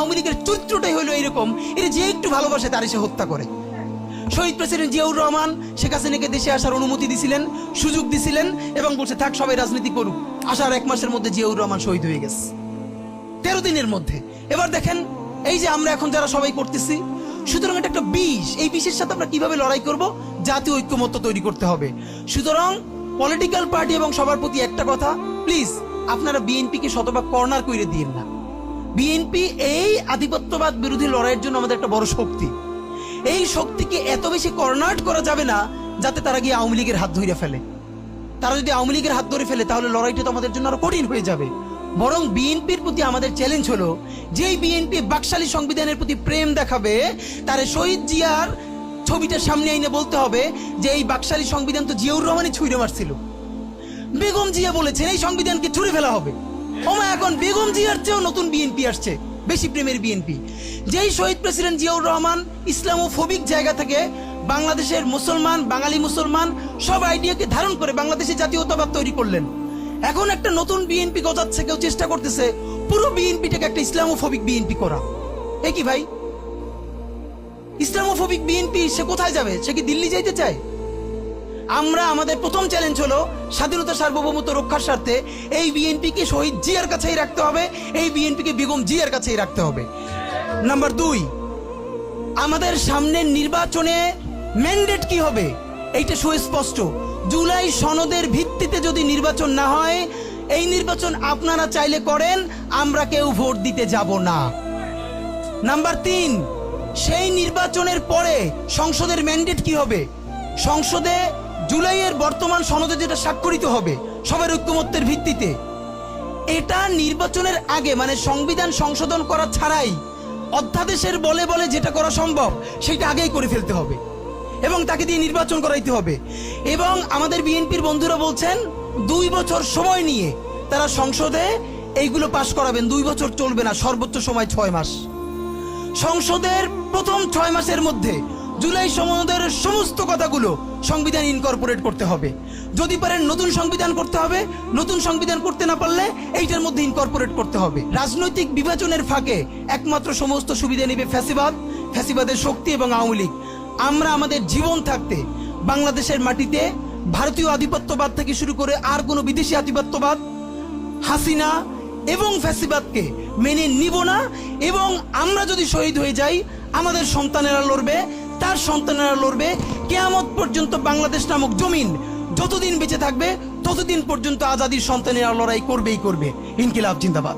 আওয়ামী লীগের চরিত্রটাই হলো এরকম, এর যে একটু ভালোবাসে তার সে হত্যা করে। শহীদ প্রেসিডেন্ট জিয়াউর রহমান শেখ হাসিনাকে দেশে আসার অনুমতি দিছিলেন, সুযোগ দিছিলেন এবং বলছে থাক সবাই রাজনীতি করুক। আসার 1 মাসের মধ্যে জিয়াউর রহমান শহীদ হয়ে গেছে, 13 দিনের মধ্যে। এবার দেখেন এই যে আমরা এখন যারা সবাই করতেছি, সুতরাং এটা একটা বিষ। এই বিষের সাথে আমরা কিভাবে লড়াই করব? জাতীয় ঐক্যমত্য তৈরি করতে হবে। সুতরাং পলিটিক্যাল পার্টি এবং সবার প্রতি একটা কথা, প্লিজ আপনারা বিএনপিকে শতভাগ কর্নার করে দিয়েন না। বিএনপি এই আধিপত্যবাদ বিরোধী লড়াইয়ের জন্য আমাদের একটা বড় শক্তি। এই শক্তিকে এত বেশি কর্নার করা যাবে না যাতে তারা গিয়ে আওয়ামী লীগের হাত ধরে ফেলে। তারা যদি আওয়ামী লীগের হাত ধরে ফেলে তাহলে লড়াইটা তো আমাদের জন্য আরো কঠিন হয়ে যাবে। বরং বিএনপির প্রতি আমাদের চ্যালেঞ্জ হলো, যেই বিএনপি বাকশালী সংবিধানের প্রতি প্রেম দেখাবে, তারে শহীদ জিয়ার ছবিটা সামনে এনে বলতে হবে যে এই বাকশালী সংবিধান তো জিয়াউর রহমানই ছুঁড়ে মারছিল। বেগম জিয়া বলেছেন এই সংবিধানকে ছুঁড়ে ফেলা হবে। ওমা এখন বেগম জিয়ার চেয়েও নতুন বিএনপি আসছে, বেশি প্রেমের বিএনপি। যেই শহীদ প্রেসিডেন্ট জিয়াউর রহমান ইসলামোফোবিক জায়গা থেকে বাংলাদেশের মুসলমান, বাঙালি মুসলমান সব আইডিয়াকে ধারণ করে বাংলাদেশে জাতীয়তাবাদ তৈরি করলেন। এখন একটা নতুন বিএনপি গজাচ্ছে, কেউ চেষ্টা করতেছে পুরো বিএনপিটাকে একটা ইসলামোফোবিক বিএনপি করা। এ কি ভাই, ইসলামোফোবিক বিএনপি সে কোথায় যাবে? সে কি দিল্লি যাইতে চায়? আমরা আমাদের প্রথম চ্যালেঞ্জ হলো স্বাধীনতা সার্বভৌমত্ব রক্ষার স্বার্থে এই বিএনপিকে শহীদ জিয়ার কাছেই রাখতে হবে, এই বিএনপিকে বেগম জিয়ার কাছেই রাখতে হবে। নাম্বার 2, আমাদের সামনের নির্বাচনে ম্যান্ডেট কি হবে এইটা সুস্পষ্ট। জুলাই সনদের ভিত্তিতে যদি নির্বাচন না হয়, এই নির্বাচন আপনারা চাইলে করেন, আমরা কেউ ভোট দিতে যাব না। নাম্বার 3, সেই নির্বাচনের পরে সংসদের ম্যান্ডেট কি হবে? সংসদে জুলাইয়ের বর্তমান সনদে যেটা স্বাক্ষরিত হবে সবার ঐক্যমত্যের ভিত্তিতে, এটা নির্বাচনের আগে মানে সংবিধান সংশোধন করা ছাড়াই অধ্যাদেশের বলে বলে যেটা করা সম্ভব সেটা আগেই করে ফেলতে হবে এবং তাকে দিয়ে নির্বাচন করাইতে হবে। এবং আমাদের বিএনপির বন্ধুরা বলছেন 2 বছর সময় নিয়ে তারা সংসদে এইগুলো পাশ করাবেন। 2 বছর চলবে না, সর্বোচ্চ সময় 6 মাস। সংসদের প্রথম 6 মাসের মধ্যে জুলাই সনদের সমস্ত কথাগুলো সংবিধান ইনকর্পোরেট করতে হবে। যদি পারেন নতুন সংবিধান করতে হবে, নতুন সংবিধান করতে না পারলে এইটার মধ্যে ইনকর্পোরেট করতে হবে। রাজনৈতিক বিভাজনের ফাঁকে একমাত্র সমস্ত সুবিধা নেবে ফ্যাসিবাদ, ফ্যাসিবাদের শক্তি এবং আওয়ামী লীগ। আমরা আমাদের জীবন থাকতে বাংলাদেশের মাটিতে ভারতীয় আধিপত্যবাদ থেকে শুরু করে আর কোনো বিদেশি আধিপত্যবাদ, হাসিনা এবং ফ্যাসিবাদকে মেনে নিব না। এবং আমরা যদি শহীদ হয়ে যাই, আমাদের সন্তানেরা লড়বে, তার সন্তানেরা লড়বে। কিয়ামত পর্যন্ত বাংলাদেশ নামক জমিন যতদিন বেঁচে থাকবে ততদিন পর্যন্ত আজাদির সন্তানেরা লড়াই করবেই করবে। ইনকিলাব জিন্দাবাদ।